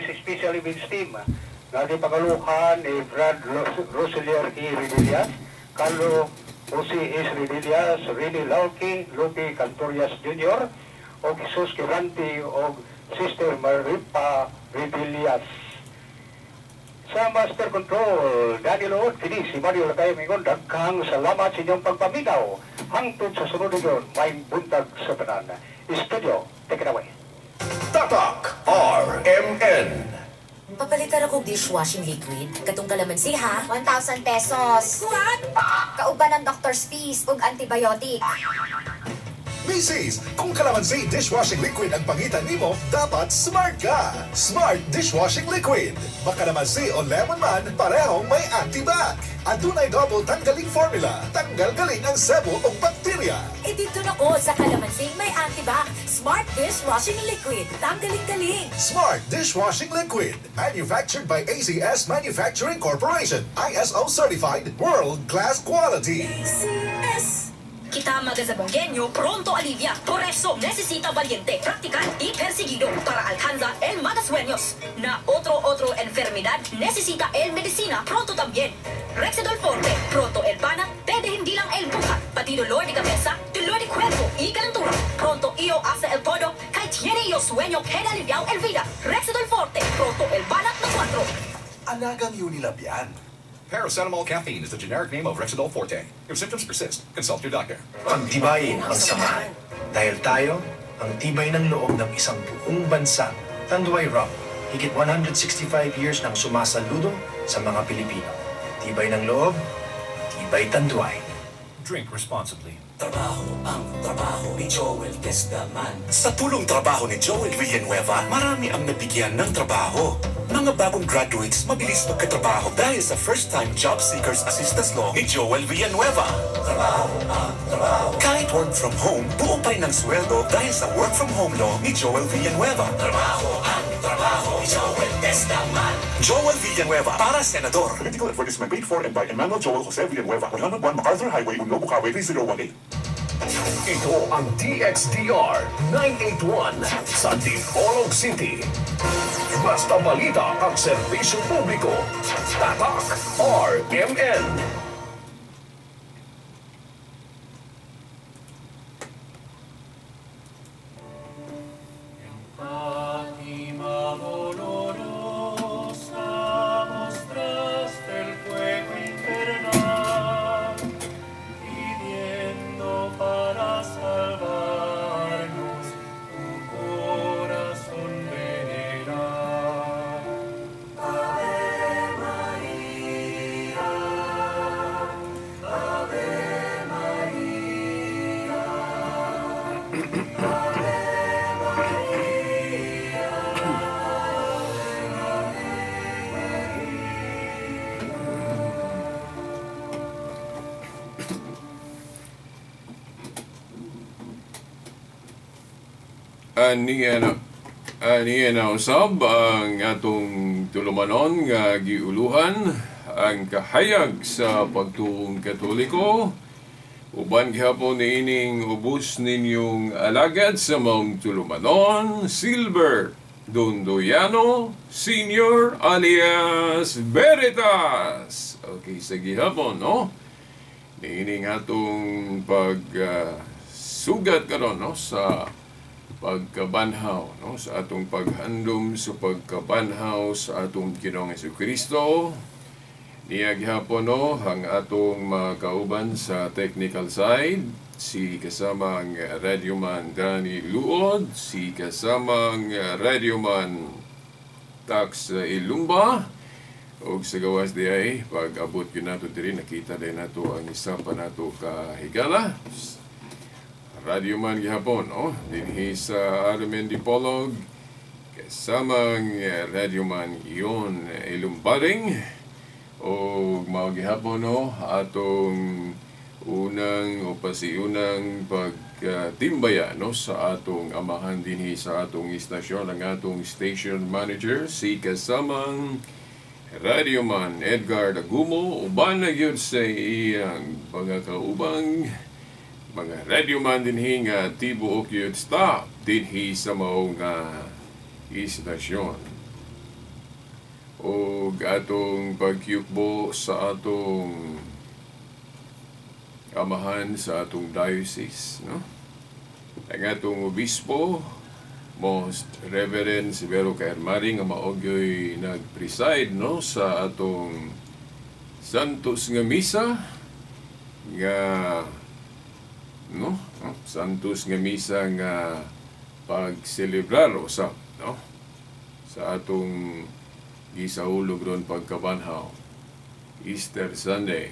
especially with team. Nadi pagaluhan ni Brad Roselier E. Redillas, Carlo Jose S. Redillas, Rene Lauki, Lupi Cantorias Jr., o Jesus Kiranti o Sister Maripa Redillas. Sa Master Control, Daniel Ood, kini si Mario Lagay Mingon, daghang salamat sa inyong pagpaminaw. Hangtod sa sunod yun, may buntag sa tanan. Studio, take it away. Tatak RMN. Papalitan ako dishwashing liquid. Katong kalamansi ha? 1,000 pesos. What? Kauban ng doctor's fees ug antibiotic. Macy's, kung kalamansi dishwashing liquid ang pangitan nimo, dapat smart ka. Smart dishwashing liquid. Makalamansi o lemon man, parehong may antibac. Adunay double tanggaling formula. Tanggal galing ang sebo o bakterya. E dito na ko sa kalamansi may antibac. Smart dishwashing liquid. Tanggaling-galing. Smart dishwashing liquid. Manufactured by ACS Manufacturing Corporation. ISO certified. World-class quality. ACS. Kita magazabonggenyo pronto alivia. Por eso necesita valiente, practical y perseguido para alcanzar el más sueños. Na otro enfermedad necesita el medicina pronto también. Rexedol Forte, pronto el pana, pede hindi lang el buka, pati dolor de cabeza, dolor de cuerpo y calentura. Pronto iyo hace el todo, kay tiene yo sueño queda aliviado el vida. Rexedol Forte, pronto el pana na 4. Alagang Unilabian. Paracetamol caffeine is the generic name of Rexidol Forte. If symptoms persist, consult your doctor. Pagtibayin ang samahan. Dahil tayo, ang tibay ng loob ng isang buong bansa. Tanduay Rock, higit 165 years nang sumasaludo sa mga Pilipino. Tibay ng loob, tibay Tanduay. Drink responsibly. Trabaho ang trabaho ni Joel Testaman. Sa tulong trabaho ni Joel Villanueva, marami ang nabigyan ng trabaho. Mga bagong graduates mabilis magkatrabaho dahil sa first-time job seekers assistance law ni Joel Villanueva. Trabaho ang trabaho. Kahit work from home, buo pa rin ang sweldo dahil sa work from home law ni Joel Villanueva. Trabaho ang trabaho ni Joel Testaman. Joel Villanueva para senador. Political advertisement paid for and by Emmanuel Joel Jose Villanueva, 101 MacArthur Highway, Unlo, Bukawi, 3018. Ito ang DXDR 981 sa Dipolog City. Basta balita ang serbisyo publiko. Tatak RMN. Aniya na usab ang atong tulumanon nga giuluhan ang kahayag sa pagtuong Katoliko. Uban gihapon niining ubos ninyong alagad sa mong tulumanon, Silver Dondoyano Senior alias Veritas. Okay, sa gihapon, no? Niining atong sugat karon, no, sa pagkabanhaw, no, sa atong paghandom sa pagkabanhaw sa atong Ginoong Jesucristo. Niya gihapon, no, ang atong mga kauban sa technical side, si kasamang radyoman Danny Luod, si kasamang radyoman Tax Ilumba, o sa gawas di ay pag-abot yun nato diri, nakita din nato ang isa pa nato kahigala. Radyoman gihapon, no? Dinhi sa Armen Dipolog, kasamang radyoman iyon Ilumbaring, o mga gihapon, no? Atong unang o pasiunang pagtimbaya, no? Sa atong amahan dinhi sa atong istasyon, ang atong station manager, si kasamang radyoman Edgar Dagumo, uban na yun sa iyang mga kaubang mga radyoman dinhi nga tibuok yun staff dinhi sa maong istasyon. o atong pagyukbo sa atong amahan sa atong diocese, no? Ang atong obispo, Most Reverend Severo Kahermari, nga maogyoy nag-preside, no, sa atong Santos nga misa, nga no, Santos nga misa nga pagselebrar usab, no, sa atong gisaulog ron pagkabanhaw Easter Sunday.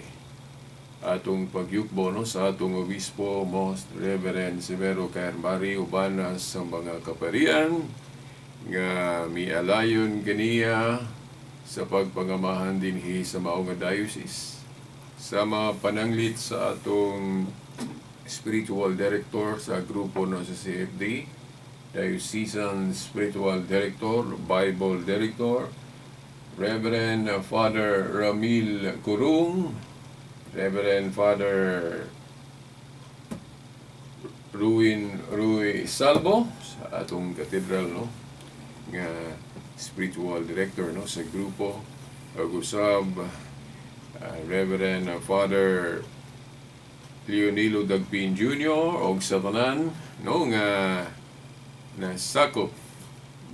Atong pagyukbo, no, sa atong obispo Most Reverend Severo Kahermari uban sa mga kaparian nga mialayon kaniya sa pagpangamahan dinhi sa maong nga diocese. Sa mga pananglit sa atong spiritual director sa grupo, no, sa CFD, Diocesan Spiritual Director, Bible Director, Reverend Father Ramil Curung, Reverend Father Rui Salvo sa atong katedral, no, nga spiritual director, no, sa grupo, usab Reverend Father Leonilo Dagpin Jr. og sa tanan, no, nga nasakop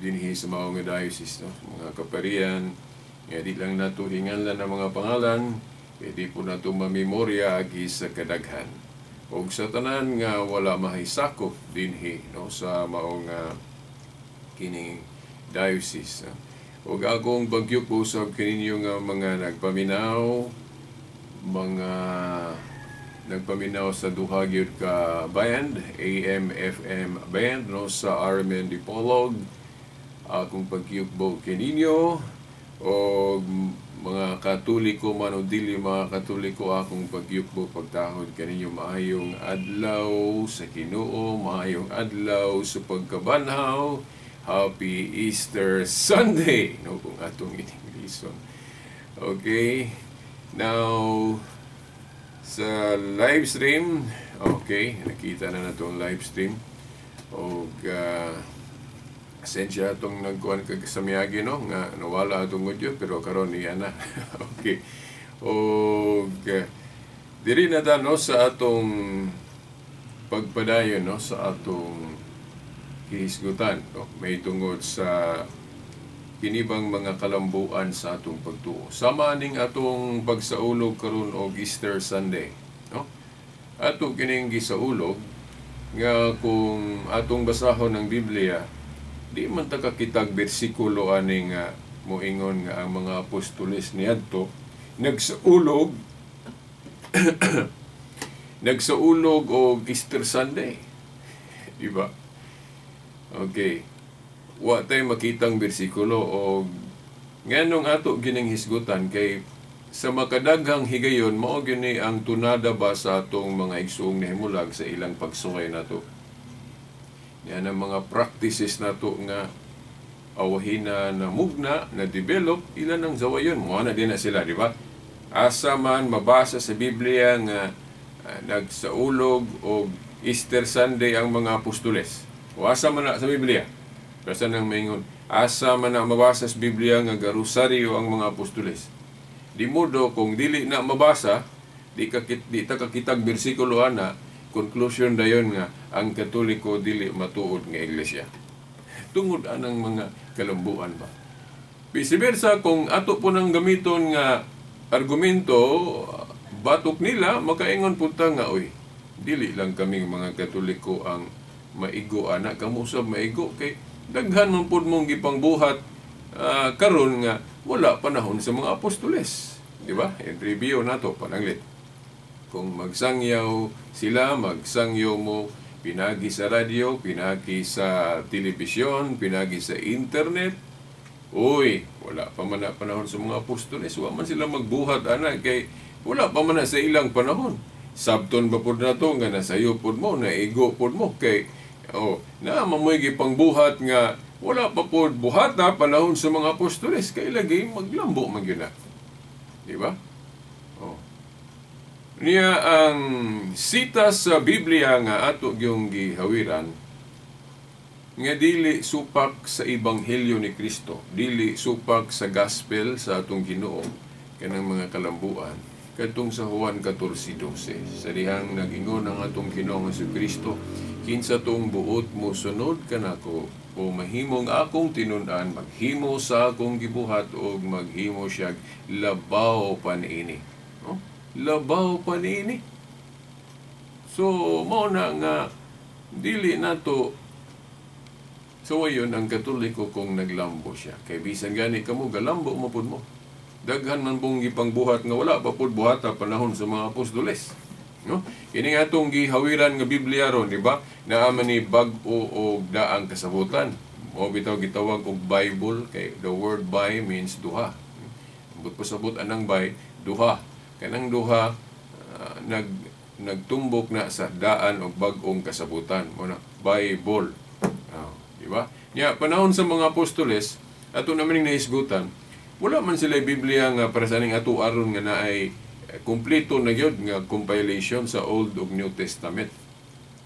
dinhi sa maong nga diocese, no, mga kaparian nga di lang nato hinganlan ang mga pangalan, pwede po nato mamemorya agi sa kadaghan. O sa tanan nga wala mahisakop dinhi, no, sa maong kining diocese. No? O akong bagyok usab kaninyo nga mga nagpaminaw sa duha gyud ka band, AM/FM band, no, sa Armen Dipolog. Akong pagyukbo kaninyo o mga Katoliko man o dili mga Katoliko, akong pagyukbo pagtahod kaninyo maayong adlaw sa Ginoo, maayong adlaw sa pagkabanhaw. Happy Easter Sunday, no, kung atong in-Englishon. Okay, now sa live stream, okay, nakita na natong live stream. O asensya atong nagkuhan kag sa miyagi, no, nga nawala atong audio pero karon niya na. Okay. O diri na ta, no, sa atong pagpadayon, no, sa atong kihisgutan, no, may tungod sa kinibang mga kalambuan sa atong pagtuo. Sama ning atong pagsaulog karon og Easter Sunday, no? Ato kining gisaulog nga kung atong basahon ng Biblia, di man ta kakitag bersikulo ani nga moingon nga ang mga apostoles niadto nagsaulog nagsaulog og Easter Sunday, di ba? Okay. Wa tay makitang bersikulo o nganong ato gining hisgutan kay sa makadaghang higayon mao gini ang tunada ba sa atong mga igsuong nahimulag sa ilang pagsuway nato. Yan ang mga practices nato nga awahina na mugna na develop, ilan ang zawayon mo na din na sila, di ba? Asa man mabasa sa Biblia nga nagsaulog og Easter Sunday ang mga apostoles. O asa man na sa Biblia? Kasi nang maingon, asa man na mabasa sa Biblia nga garusaryo ang mga apostoles. Di modo kung dili na mabasa, di ta kakitag bersikulo ana, conclusion dayon nga ang Katoliko dili matuod nga iglesia. Tungod anang mga kalambuan ba. Vice-versa, kung ato po nang gamiton nga argumento, batok nila, makaingon punta nga, oy, dili lang kaming mga Katoliko ang maigo, anak kamusab maigo, kay daghan man pud mong gipangbuhat karon nga wala panahon sa mga apostoles, di ba? I-review nato pananglit. Kung magsangyaw sila, magsangyaw mo pinagi sa radyo, pinagi sa telebisyon, pinagi sa internet, uy, wala pa man na panahon sa mga apostoles, wala man sila magbuhat, anak, kay wala pa man na sa ilang panahon. Sabton ba pud nato nga nasayo pud mo, naigo pud mo, kay na mamoy gipangbuhat nga wala pa po buhat na panahon sa mga apostoles, kay lagi maglambo man gyud na. Di ba? Niya ang sita sa Biblia nga ato gyung gihawiran nga dili supak sa ebanghelyo ni Kristo, dili supak sa gospel sa atong Ginoo kanang mga kalambuan. Katong sa Juan 14:12, sa dihang nag-ingon ang atong Ginoong Kristo, kinsa tong buot mo sunod kanako o mahimong akong tinun-an, maghimo sa akong gibuhat o maghimo siya labaw pa niini. No? Labaw pa niini. So mao na nga dili nato so ayon ang Katoliko kung naglambo siya. Kay bisan gani kamo galambo mo pud mo. Daghan man pong gipangbuhat nga wala pa pud buhata panahon sa mga apostoles. No? Kini nga atong gihawiran nga Biblia ron, di ba? Naa man ni bag-o o daang kasabutan. O bitaw gitawag og Bible kay the word by means duha. But pasabot anang by duha. Kanang duha nagtumbok na sa daan og bag-ong kasabutan. Mo na Bible. Di ba? Nya panahon sa mga apostoles ato naman ning nahisgutan, wala man sila Biblia nga para sa ning ato aron nga naay kumpleto na gyud nga compilation sa Old ug New Testament.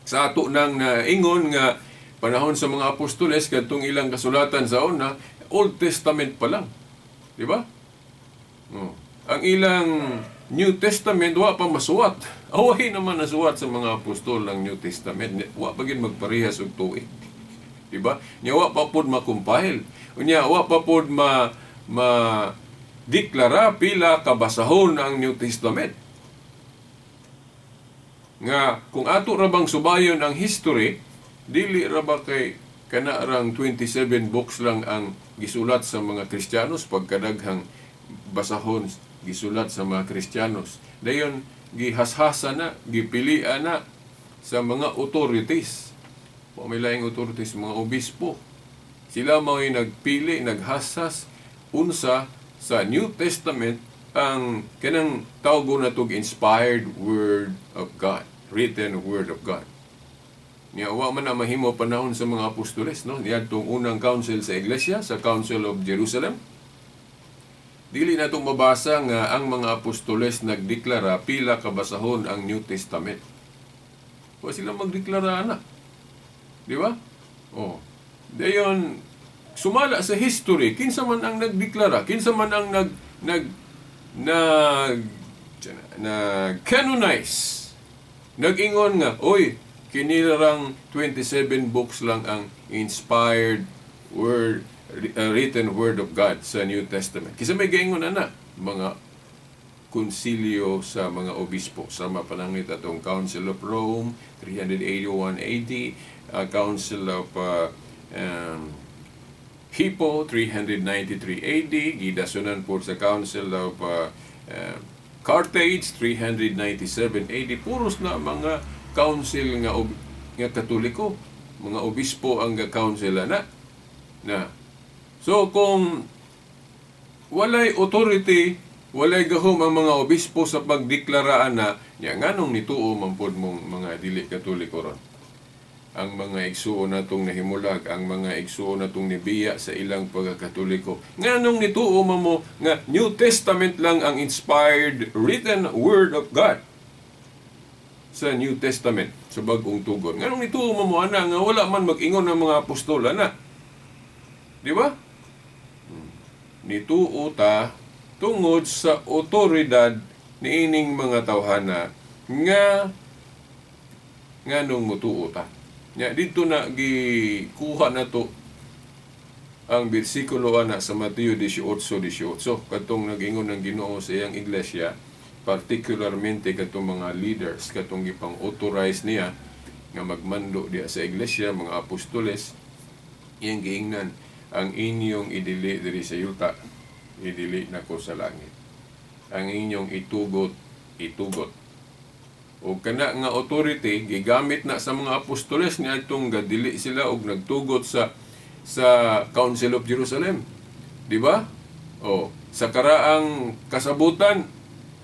Sa ato nang naingon nga panahon sa mga apostoles kadtong ilang kasulatan sa una, Old Testament pa lang. Di ba? Ang ilang New Testament wa pa masuwat. Away naman nasuwat sa mga apostol ang New Testament. Wa pa gid magparehas og tuig. Di ba? Nya wa pa pod ma-compile. Unya wa pa pod deklara pila kabasahon ang New Testament. Nga kung ato ra bang subayon ang history, dili ra ba kay kana rang 27 books lang ang gisulat sa mga Kristiyanos pagkadaghang basahon gisulat sa mga Kristiyanos. Dayon gihashasa na, gipilian na sa mga authorities. Pamilayang authorities, mga obispo. Sila mao'y nagpili, naghasas unsa sa New Testament ang kanang tawgo na tog inspired word of God, written word of God. Niya wa man na mahimo panahon sa mga apostoles, no? Niadtong unang council sa iglesia, sa Council of Jerusalem. Dili na itong mabasa nga ang mga apostoles nagdeklara pila kabasahon ang New Testament. Wa sila magdeklara na. Di ba? Dayon sumala sa history, kinsa man ang nagdeklara, kinsa man ang canonize, nag-ingon nga, oy, kinirang 27 books lang ang inspired word, written word of God sa New Testament. Kisa may gaingon na mga konsilyo sa mga obispo sa mapanangit atong Council of Rome 381 AD, Council of Hippo 393 AD, gidasunan po sa Council of Carthage 397 AD. Puros na mga council nga Katoliko, mga obispo ang council na. So kung walay authority, walay gahom ang mga obispo sa pagdeklaraan na, nganong nituo man pod mong mga dili Katoliko ron. Ang mga igsuon natong nahimulag, ang mga igsuon natong nibiya sa ilang pagkakatoliko. Nganong nituo mo nga New Testament lang ang inspired written word of God sa New Testament, sa bagong tugon. Nganong nituo mo ana nga wala man mag-ingon ng mga apostol ana. Di ba? Nituo ta tungod sa otoridad niining mga tawhana nga nganong mutuo ta. Dito na gikuha na to ang bersikulo ana sa Mateo 18:18. Katong nag-ingon ng Ginoo sa iyang iglesia, particularmente katong mga leaders, katong gipang-authorize niya nga magmando diya sa iglesia, mga apostoles, iyang giingnan, ang inyong idili diri sa yuta, idili nako sa langit. Ang inyong itugot, itugot. O kana nga authority gigamit na sa mga apostoles niya itong gadili sila og nagtugot sa Council of Jerusalem. Di ba? Sa karaang kasabutan,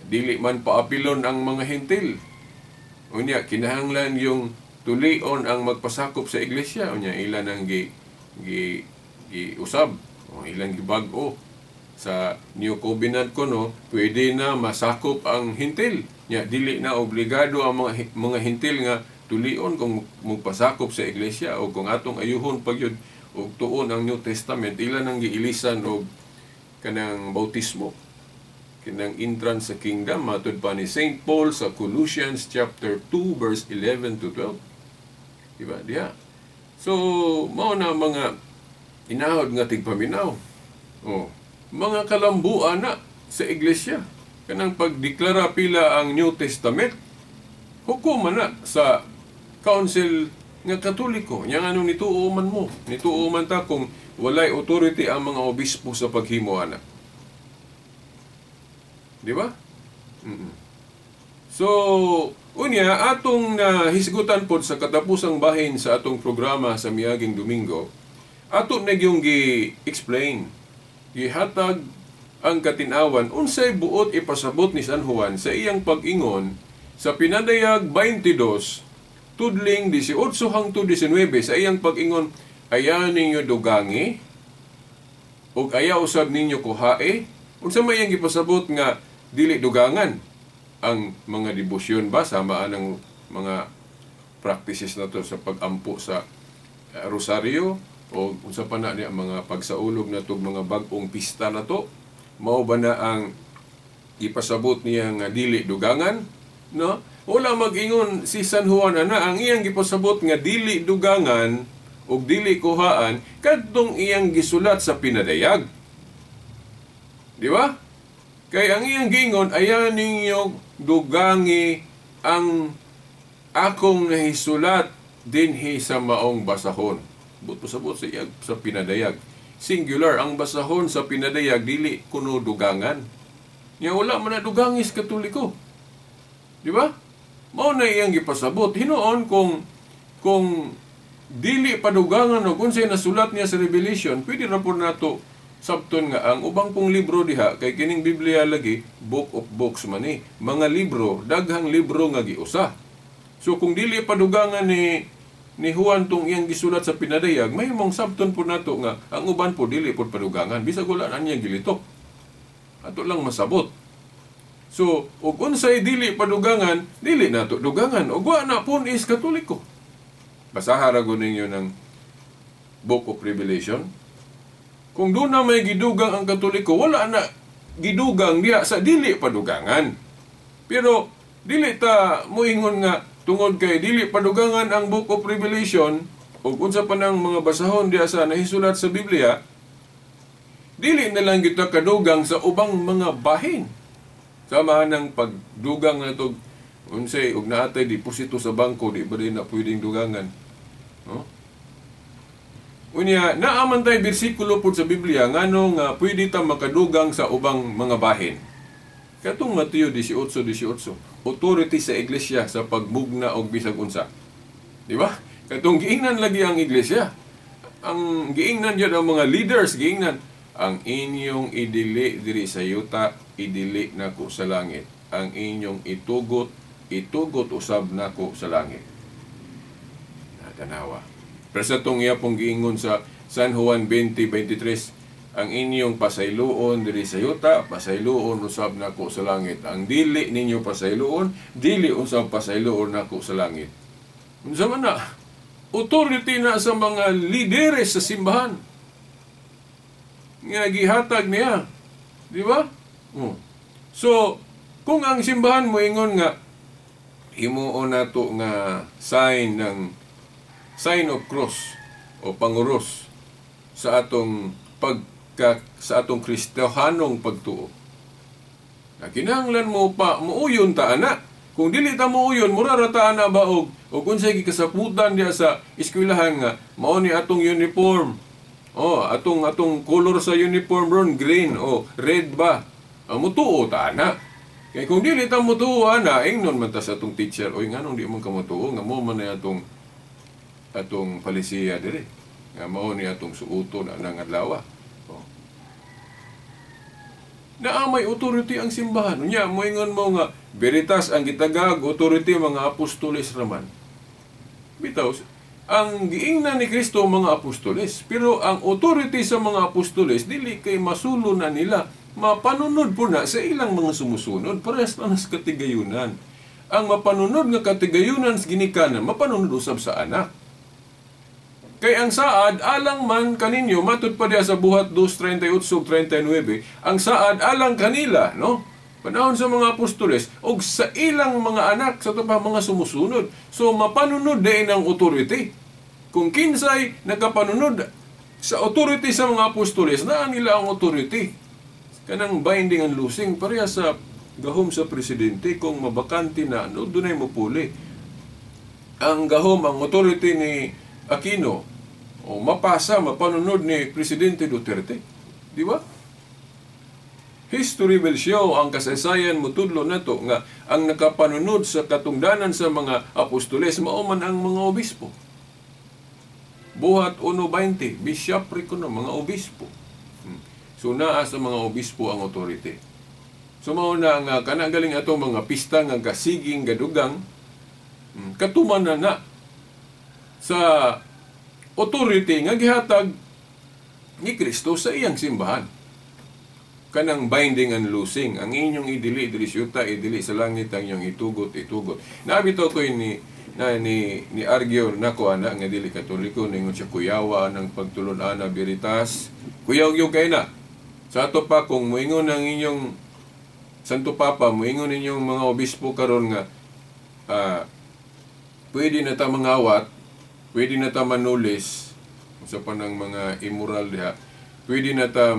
dili man paapilon ang mga hentil. Unya kinahanglan yung tulion ang magpasakop sa iglesia. Unya ilan ang giusab, ilang gibag-o sa New Covenant kuno, pwede na masakop ang hintil. Dili na obligado ang mga hintil nga tulion kung magpasakop sa iglesia o kung atong ayuhon pag yun o tuon ang New Testament, ilan ang giilisan o kanang bautismo, kinang entrance sa kingdom, matod pa ni St. Paul sa Colossians chapter 2 verse 11 to 12. Diba? Diya. So, mao na mga inahod nga tigpaminaw. Oh, mga kalambuan na sa iglesia. Kanang pagdeklara pila ang New Testament, hukuman na sa council nga Katoliko. Yang ano nituuman mo. Nituuman ta kung walay authority ang mga obispo sa paghimo ana. Di ba? So, unya, atong nahisgutan po sa katapusang bahin sa atong programa sa miaging Domingo, ato na yung gi-explain, gihatag ang katinawan, unsay buot ipasabot ni San Juan sa iyang pag-ingon sa pinadayag 22, tudling 18 hangtod 19, sa iyang pag-ingon, ayaw ninyo dugangi, o ayaw usab ninyo kuhae, unsa may iyang ipasabot nga dili dugangan ang mga debosyon ba, samaan ng mga practices na to sa pag-ampo sa rosaryo, o unsa pa na niya mga pagsaulog na to, mga bag-ong pista na to, mao ba na ang ipasabot niya nga dili dugangan, no? Wala mag-ingon si San Juan ana, ang iyang gipasabot nga dili dugangan o dili kuhaan kadtong iyang gisulat sa pinadayag. Di ba? Kay ang iyang gingon, ayaw ninyo dugangi ang akong nahisulat dinhi sa maong basahon. Buto-sabot sa iyag sa pinadayag. Singular, ang basahon sa pinadayag, dili kuno dugangan. Nga wala man na dugangis Katoliko. Di ba? Mao na iyang gipasabot. Hinoon kung dili padugangan o kung sa'y nasulat niya sa Revelation, pwede na po nato sabton nga ang ubang pong libro diha, kay kining Biblia lagi, book of books man eh. Mga libro, daghang libro nga giusa. So kung dili padugangan ni Juan tong iyang gisulat sa pinadayag, may mong sabton po nato nga ang uban po dili po padugangan, bisag wala na niya gilitok. Ato lang masabot. So, ug unsay dili padugangan, dili nato dugangan. Ug wa na pun is Katoliko. Basaha ra gud ninyo ng Book of Revelation. Kung doon na may gidugang ang Katoliko, wala na gidugang diha sa dili padugangan. Pero dili ta moingon nga tungod kay dili padugangan ang Book of Revelation o unsa pa nang mga basahon diha sa nahisulat sa Biblia, dili na lang kita kadugang sa ubang mga bahin. Samahan ng pagdugang na ito, unsay, ug naatay deposito sa bangko, di ba din na pwedeng dugangan? No? Unya, naaman tayo bersikulo po sa Biblia, ngano nga pwede ta makadugang sa ubang mga bahin. Katong Mateo 18:18, authority sa iglesia sa pagmugna og bisag unsa. Di ba? Katong giingnan lagi ang iglesia. Ang giingnan diyan ang mga leaders, giingnan ang inyong idili diri sa yuta, idili nako sa langit. Ang inyong itugot usab nako sa langit. Natanawa. Pero sa itong iya pong giingon sa San Juan 20:23, ang inyong pasayloon diri sa yuta, pasayloon usab nako sa langit. Ang dili ninyo pasayloon, dili usab pasayloon nako sa langit. Unsa man na? Authority na sa mga lideres sa simbahan. Nga gihatag niya. Di ba? So, kung ang simbahan mo ingon nga, himuon nato nga sign of cross o panguros sa atong sa atong Kristiyanong pagtuo. Kinahanglan mo pa muuyon ta ana. Kung dili ta muuyon, mura ra ta ana ba og unsay gikasaputan diha sa eskwelahan nga mao ni atong uniform. Atong color sa uniform ron green o red ba? Mutuo ta ana. Kay kung dili ta mutuo ana, ingnon man ta sa atong teacher, oy nganong di man ka mutuo nga mo man atong palisiya dire. Nga mao ni atong suuton anang adlaw. Naamay authority ang simbahan. Unya moingon mo nga veritas ang gitagag authority mga apostoles raman. Bitaw, ang giingnan ni Kristo mga apostoles, pero ang authority sa mga apostoles dili kay masulo na nila, mapanunod po na sa ilang mga sumusunod, parehas na sa katigayunan. ang mapanunod nga katigayunan sa ginikanan, mapanunod usab sa anak. Kay ang saad, alang man kaninyo, matud pa diya sa buhat 2:38-39, ang saad, alang kanila, no? Panahon sa mga apostoles, o sa ilang mga anak, sa tupang mga sumusunod. So, mapanunod din ang authority. Kung kinsay nakapanunod sa authority sa mga apostoles, na nila ang authority. Kanang binding and loosing, pareha sa gahom sa presidente, kung mabakante na, no, dunay mapuli. Ang gahom, ang authority ni Aquino, o mapasa, mapanunod ni Presidente Duterte. Di ba? History will show, ang kasaysayan mutudlo na to, nga ang nakapanunod sa katungdanan sa mga apostoles, mauman ang mga obispo. Buhat 1:20, bishopric no, mga obispo. So, naa sa mga obispo ang authority. So, mauna nga, kanagaling atong mga pista nga kasiging gadugang, katuman na sa authority nga gihatag ni Kristo sa iyang simbahan. Kanang binding and loosing, ang inyong idili syuta, idili sa langit, ang inyong itugot. Nabito ko ni argue na ko ana nga dili katoliko ningon siya kuyawa ng pagtulon ana veritas. Kuyaw-yaw kay na. Sa ato pa kung moingon ang inyong Santo Papa, moingon ninyong mga obispo karon nga pwede na ta mangawat, pwede na ta manulis sa panang mga immoral diha, pwede na ta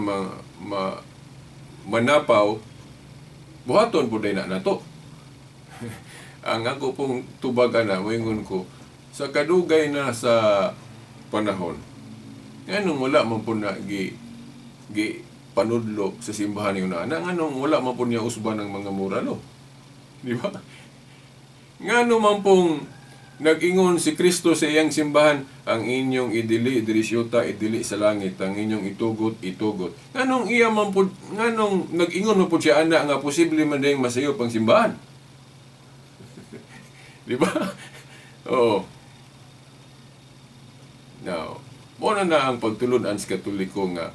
manapaw, buhaton po na nato. Ang ako pong tubagan na, moingon ko, sa kadugay na sa panahon, anong wala man po na panudlo sa simbahan yun na, anong wala man po niya usban ng mga moralo. Di ba? Ngano man pong nag-ingon si Kristo sa iyang simbahan, ang inyong idili, dirisyota, idili sa langit, ang inyong itugot. Nganong iya man po, nganong nag-ingon man po siya ana nga posible man dayang masayop ang simbahan. Di ba? Oo. Now, muna na ang pagtulunan sa Katoliko nga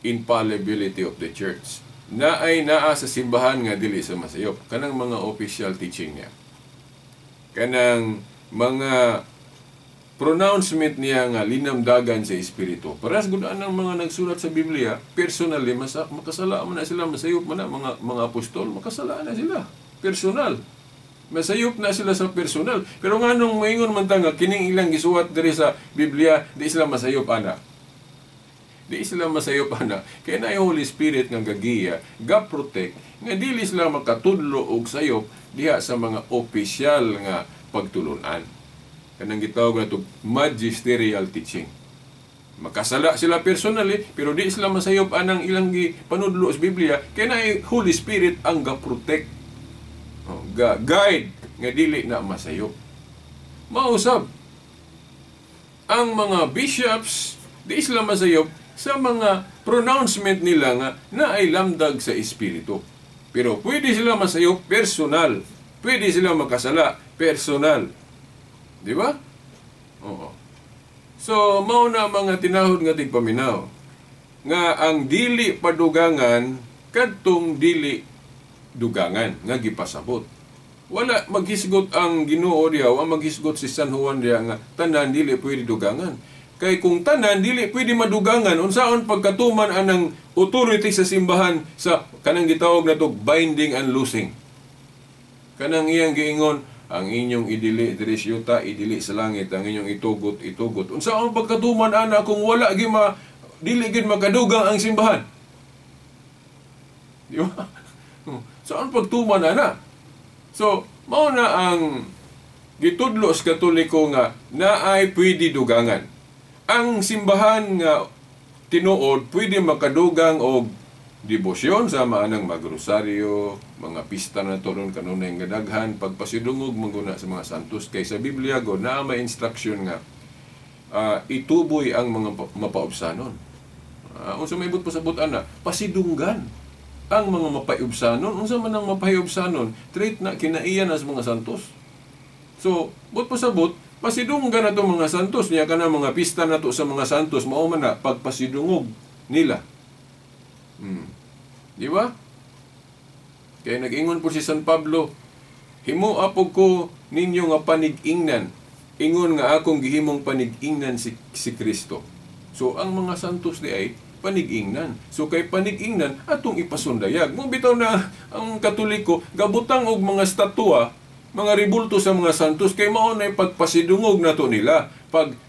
infallibility of the church. Naa sa simbahan nga dili sa masayop. Kanang mga official teaching niya. Kanang mga pronouncement niya nga linamdagan sa Espiritu. Parehas gudaan ng mga nagsulat sa Biblia, personally, makasala man na sila, masayop man na, mga apostol, makasala na sila. Personal. Masayop na sila sa personal. Pero nga nung maingon man nga, kining ilang gisuwat diri sa Biblia, di sila masayop ana. Di sila masayop ana. Kaya na yung Holy Spirit nga gagiya, ga-protect, nga dili sila makatudlo og sayop diha sa mga opisyal nga pagtulunan. Kanang gitawag na ito magisterial teaching. Makasala sila personally, pero di sila masayop anang ilang panudlo sa Biblia, kaya na Holy Spirit ang ga-protect, ga-guide, nga dili na masayop. Mausab, ang mga bishops, di sila masayop sa mga pronouncement nila nga na ay lamdag sa Espiritu. Pero pwede sila masayop personal. Pwede sila makasala personal. Di ba? Oo. So, mao na mga tinahod nga tigpaminaw. Nga ang dili padugangan, kadtong dili dugangan, nga gipasabot. Wala maghisgot ang Ginoo diha, ang maghisgot si San Juan diha nga tanan dili pwede dugangan. Kay kung tanan dili pwede madugangan, unsaon pagkatuman anang authority sa simbahan sa kanang gitawag na to binding and loosing. Kanang iyang giingon, ang inyong idili dirisyuta, idili sa langit, ang inyong itugot. Unsaon pagkatuman ana kung wala dili gid makadugang ang simbahan? Di ba? Saan pagtuman ana? So, mao na ang gitudlo sa Katoliko nga naay pwede dugangan. Ang simbahan nga tinuod pwede makadugang og debosyon sama anang magrosaryo, mga pista na toron kanunay nga daghan, pagpasidungog mangguna sa mga santos. Kay sa Biblia go na may instruction nga ituboy ang mga mapaubsanon. Unsa may but pasabot ana, pasidunggan ang mga mapaiubsanon. Unsa man ang mapaiubsanon, treat na kinaiyan as mga santos. So, but pasabot, pasidunggan na itong mga santos niya ka na mga pista na to sa mga santos, mao man na pagpasidungog nila. Di ba? Kaya nag-ingon po si San Pablo, himo apog ko ninyo nga panig-ingnan, ingon nga akong gihimong panig-ingnan si Kristo. So ang mga santos di ay panig-ingnan. So kay panig-ingnan atong ipasundayag. Mo bitaw na ang Katoliko gabutang og mga statua, mga ribulto sa mga santos kay mao nay pagpasidungog nato nila.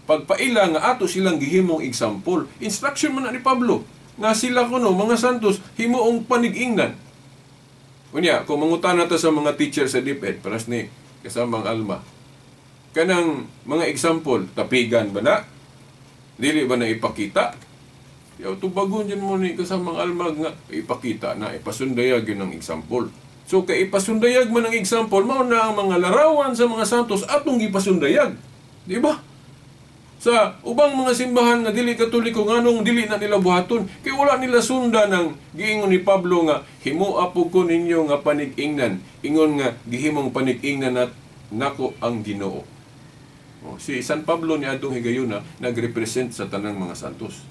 Pagpaila nga ato silang gihimong example. Instruction man na ni Pablo nga sila kuno mga santos himuong panig-ingnan. Unya, kung mangutana ta sa mga teacher sa DepEd, paras ni kasamang Alma, kanang mga example, tapigan ba na? Dili ba na ipakita? Yaw, tubagon dyan mo ni kasamang Alma nga ipakita na, ipasundayag yun ang example. So, kay ipasundayag man ang example, mao na ang mga larawan sa mga santos atong ipasundayag. Di ba? Sa ubang mga simbahan nga dili Katoliko, nganong dili na nila buhaton, kay wala nila sunda ng giingon ni Pablo nga, himo apog ko ninyo nga panig-ingnan, ingon nga gihimong panig-ingnan at nako ang Ginoo. Si San Pablo ni adtong higayuna nagrepresent sa tanang mga santos.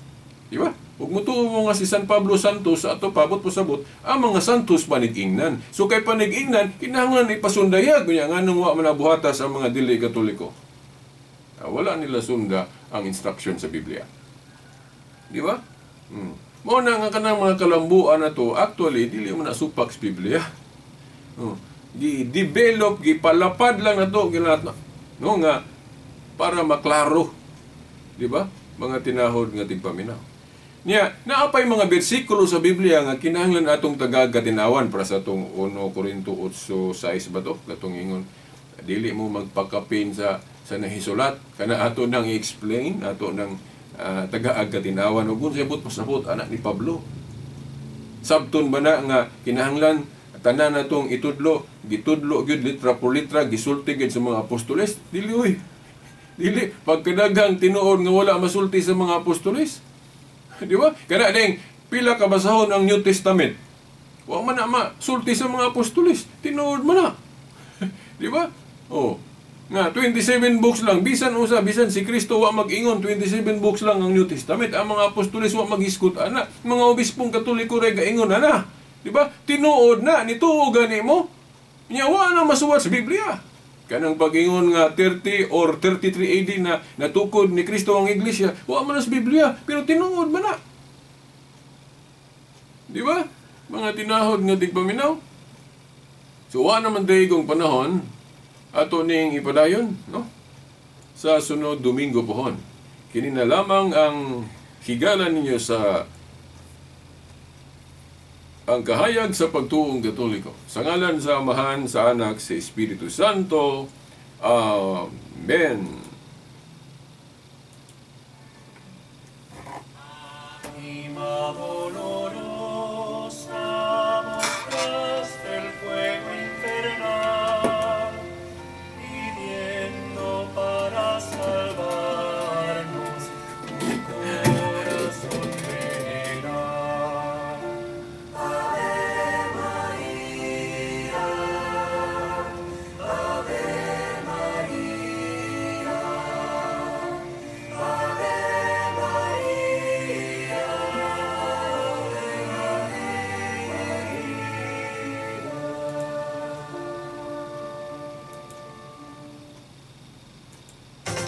Di ba? Ug mutuo mo nga si San Pablo Santos sa ato pabot pasabot ang mga santos panig-ingnan. So kay panig-ingnan kinahanglan ipasundayag kunya nganong wa man nabuhata sa mga dili Katoliko. Wala nila sunda ang instruction sa Biblia. Di ba? Mao na nga kanang mga kalambuan na to, actually dili man nasupak sa Biblia. Gi-develop, gipalapad lang na to no nga para maklaro. Di ba? Mga tinahod nga tigpaminaw. Niya, naapay mga bersikulo sa Biblia nga kinahanglan atong tagagatinawan para sa atong 1 Corinto 8:6 ba to? Katong ingon, dili mo magpakapin sa nahisulat kana ato nang i-explain ato nang taga-agatinawan ug unsay pasabot anak ni Pablo. Sabton ba na nga kinahanglan tanan natong itudlo, gitudlo gyud litra por litra, gisulti gyud sa mga apostoles? Dili oy. Dili pagkadaghang tinuod nga wala masulti sa mga apostoles. Di ba? Kana ding pila ka basahon ang New Testament. Wa man na masulti sa mga apostoles, tinuod man na. Di ba? Oh. Nga 27 books lang, bisan usa, bisan si Kristo wa mag-ingon, 27 books lang ang New Testament. Ang mga apostoles wa mag-iskut ana, mga obispong Katoliko ray gaingon ana. Di ba? Tinuod na nituo gani mo. Nya wa na masuwat sa Biblia. Kanang pag-ingon nga 30 or 33 AD na natukod ni Kristo ang iglesia, wa man sa Biblia, pero tinuod man na. Di ba? Mga tinahod nga tigpaminaw. So wa naman dayong panahon ato ning ipadayon, no? Sa sunod Domingo pohon. Kini na lamang ang higala ninyo sa ang kahayag sa pagtuong Katoliko. Sa ngalan sa Amahan, sa Anak, sa Espiritu Santo. Amen.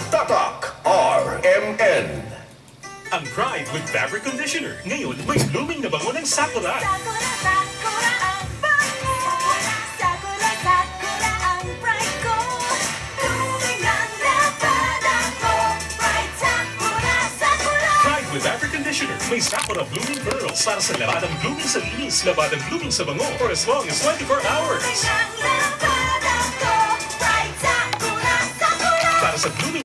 Tatak RMN. Ang Pride with Fabric Conditioner. Ngayon, may blooming na bango ng Sakura. Sakura, Sakura ang bango. Sakura, Sakura ang pride ko. Blooming ang laban ako. Pride, Sakura, Sakura. Pride with Fabric Conditioner. May Sakura Blooming Pearls para sa labadang blooming sa linis, labadang blooming sa bango for as long as 24 hours. Blooming ang laban ako. Pride, Sakura, Sakura. Para sa blooming